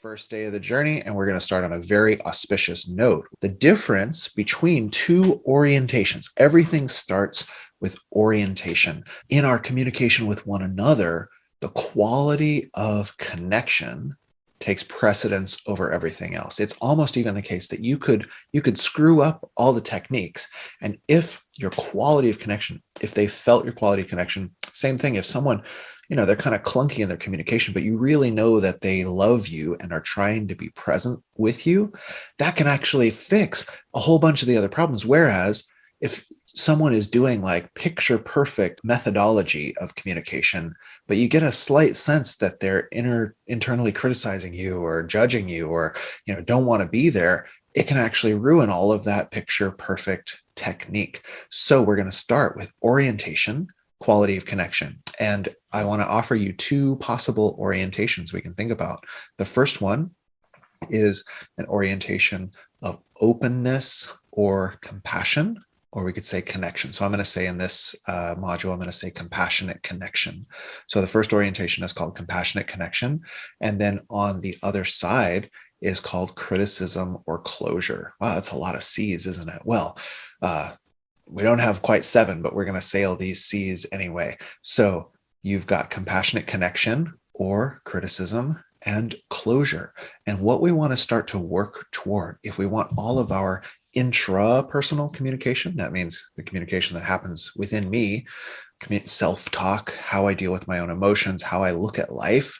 First day of the journey, and we're going to start on a very auspicious note. The difference between two orientations, everything starts with orientation. In our communication with one another, the quality of connection takes precedence over everything else. It's almost even the case that you could screw up all the techniques, and if your quality of connection, if they felt your quality of connection, same thing. If someone, they're kind of clunky in their communication, but you really know that they love you and are trying to be present with you, that can actually fix a whole bunch of the other problems. Whereas if someone is doing like picture perfect methodology of communication, but you get a slight sense that they're internally criticizing you or judging you, or don't want to be there, it can actually ruin all of that picture perfect technique. So we're going to start with orientation, quality of connection. And I want to offer you two possible orientations we can think about. The first one is an orientation of openness or compassion, or we could say connection. So I'm going to say in this module, I'm going to say compassionate connection. So the first orientation is called compassionate connection. And then on the other side is called criticism or closure. Wow, that's a lot of C's, isn't it? Well, we don't have quite 7, but we're going to sail these C's anyway. So you've got compassionate connection or criticism and closure. And what we want to start to work toward, if we want all of our intrapersonal communication, that means the communication that happens within me, self-talk, how I deal with my own emotions, how I look at life,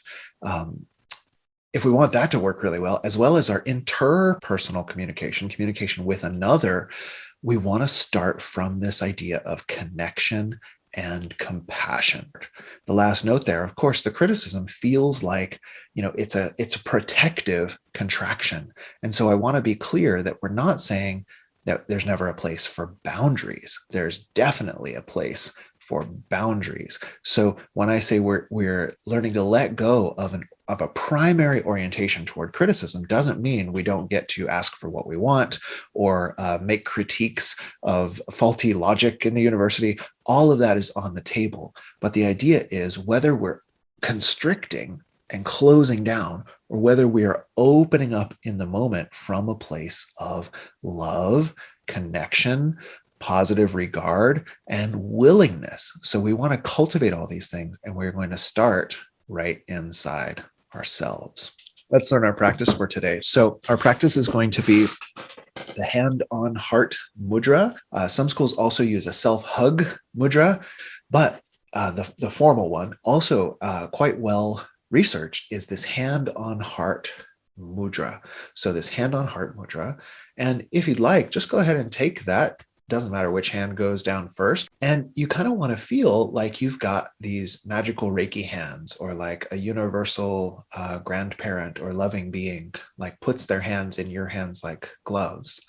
if we want that to work really well as our interpersonal communication with another, we want to start from this idea of connection and compassion. The last note there, of course, the criticism feels like, it's a protective contraction. And so I want to be clear that we're not saying that there's never a place for boundaries. There's definitely a place for boundaries. So when I say we're learning to let go of a primary orientation toward criticism, doesn't mean we don't get to ask for what we want or make critiques of faulty logic in the university. All of that is on the table. But the idea is whether we're constricting and closing down, or whether we are opening up in the moment from a place of love, connection, positive regard, and willingness. So we want to cultivate all these things, and we're going to start right inside ourselves. Let's learn our practice for today. So our practice is going to be the hand on heart mudra. Some schools also use a self-hug mudra, but the formal one, also quite well researched, is this hand on heart mudra. So this hand on heart mudra. And if you'd like, just go ahead and take that. Doesn't matter which hand goes down first. And you kind of want to feel like you've got these magical Reiki hands, or like a universal grandparent or loving being, like puts their hands in your hands like gloves.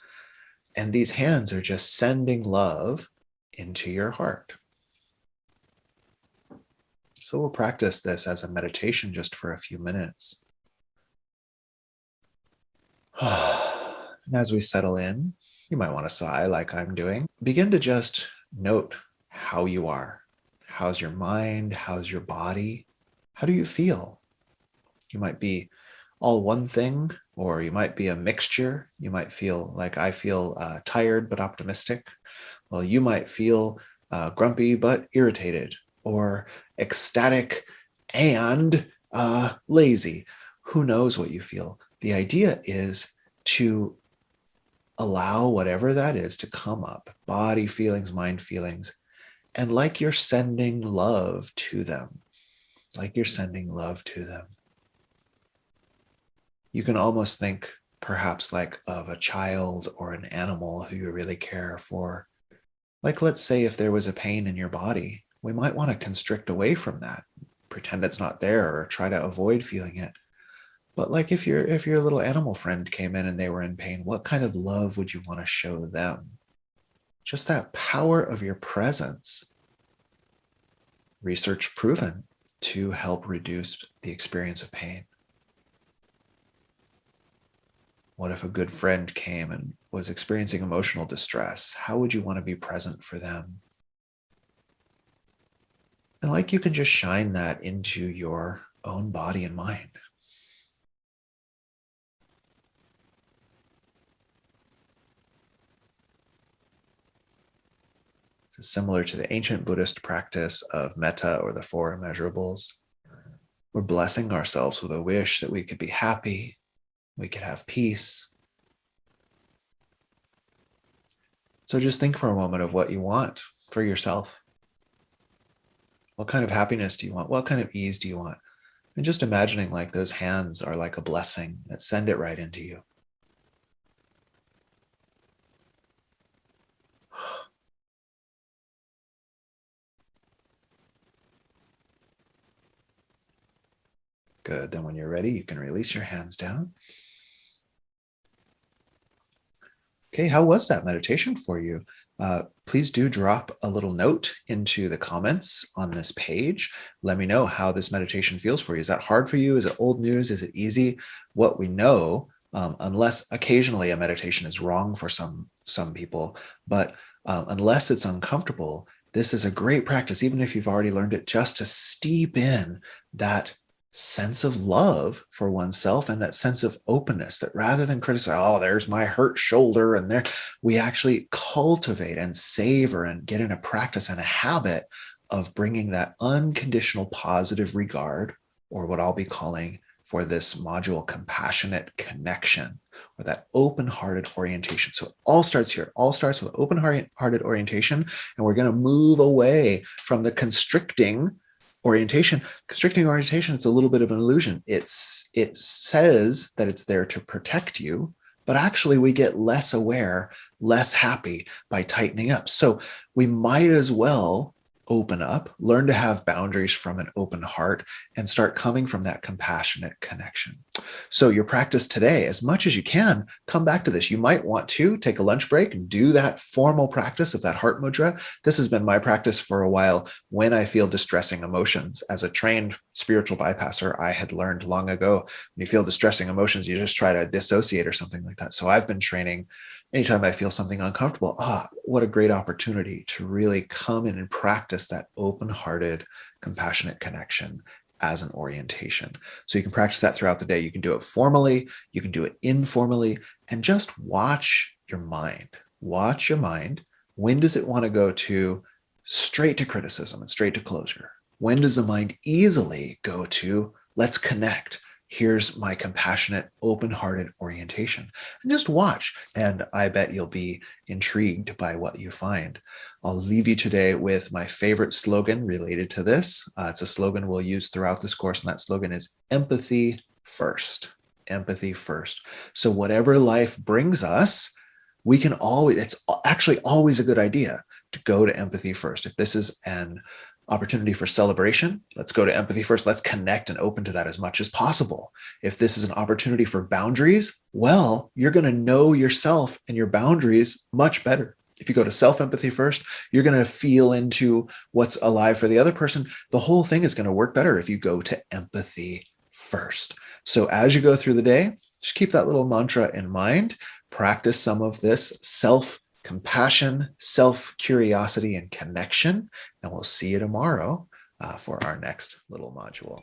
And these hands are just sending love into your heart. So we'll practice this as a meditation just for a few minutes. And as we settle in, you might want to sigh like I'm doing. Begin to just note how you are. How's your mind? How's your body? How do you feel? You might be all one thing, or you might be a mixture. You might feel like I feel tired but optimistic. Well, you might feel grumpy but irritated, or ecstatic and lazy. Who knows what you feel? The idea is to allow whatever that is to come up, body feelings, mind feelings, and like you're sending love to them, like you're sending love to them. You can almost think perhaps like of a child or an animal who you really care for. Like, let's say if there was a pain in your body, we might want to constrict away from that, pretend it's not there, or try to avoid feeling it. But like if your little animal friend came in and they were in pain, what kind of love would you want to show them? Just that power of your presence. Research proven to help reduce the experience of pain. What if a good friend came and was experiencing emotional distress? How would you want to be present for them? And like you can just shine that into your own body and mind. similar to the ancient Buddhist practice of metta or the four immeasurables. We're blessing ourselves with a wish that we could be happy, we could have peace. So just think for a moment of what you want for yourself. What kind of happiness do you want? What kind of ease do you want? And just imagining like those hands are like a blessing that send it right into you. Good. Then when you're ready, you can release your hands down. Okay, how was that meditation for you? Please do drop a little note into the comments on this page. Let me know how this meditation feels for you. Is that hard for you? Is it old news? Is it easy? What we know, unless occasionally a meditation is wrong for some people, but unless it's uncomfortable, this is a great practice, even if you've already learned it, just to steep in that sense of love for oneself and that sense of openness, that rather than criticize, oh, there's my hurt shoulder, and there, we actually cultivate and savor and get in a practice and a habit of bringing that unconditional positive regard, or what I'll be calling for this module, compassionate connection, or that open-hearted orientation. So it all starts here. It all starts with open-hearted orientation, and we're going to move away from the constricting orientation. Constricting orientation, it's a little bit of an illusion. It says that it's there to protect you, but actually we get less aware, less happy by tightening up. So we might as well open up, learn to have boundaries from an open heart, and start coming from that compassionate connection. So your practice today, as much as you can, come back to this. You might want to take a lunch break and do that formal practice of that heart mudra. This has been my practice for a while when I feel distressing emotions. As a trained spiritual bypasser, I had learned long ago, when you feel distressing emotions, you just try to dissociate or something like that. So I've been training anytime I feel something uncomfortable, what a great opportunity to really come in and practice that open-hearted, compassionate connection as an orientation. So you can practice that throughout the day. You can do it formally, you can do it informally, and just watch your mind. Watch your mind. When does it want to go to straight to criticism and straight to closure? When does the mind easily go to, let's connect? Here's my compassionate, open-hearted orientation. And just watch, and I bet you'll be intrigued by what you find. I'll leave you today with my favorite slogan related to this. It's a slogan we'll use throughout this course, and that slogan is empathy first. Empathy first. So whatever life brings us, we can always, it's actually always a good idea to go to empathy first. If this is an opportunity for celebration, let's go to empathy first. Let's connect and open to that as much as possible. If this is an opportunity for boundaries, well, you're going to know yourself and your boundaries much better. If you go to self-empathy first, you're going to feel into what's alive for the other person. The whole thing is going to work better if you go to empathy first. So as you go through the day, just keep that little mantra in mind. Practice some of this self-compassion, self-curiosity, and connection. And we'll see you tomorrow for our next little module.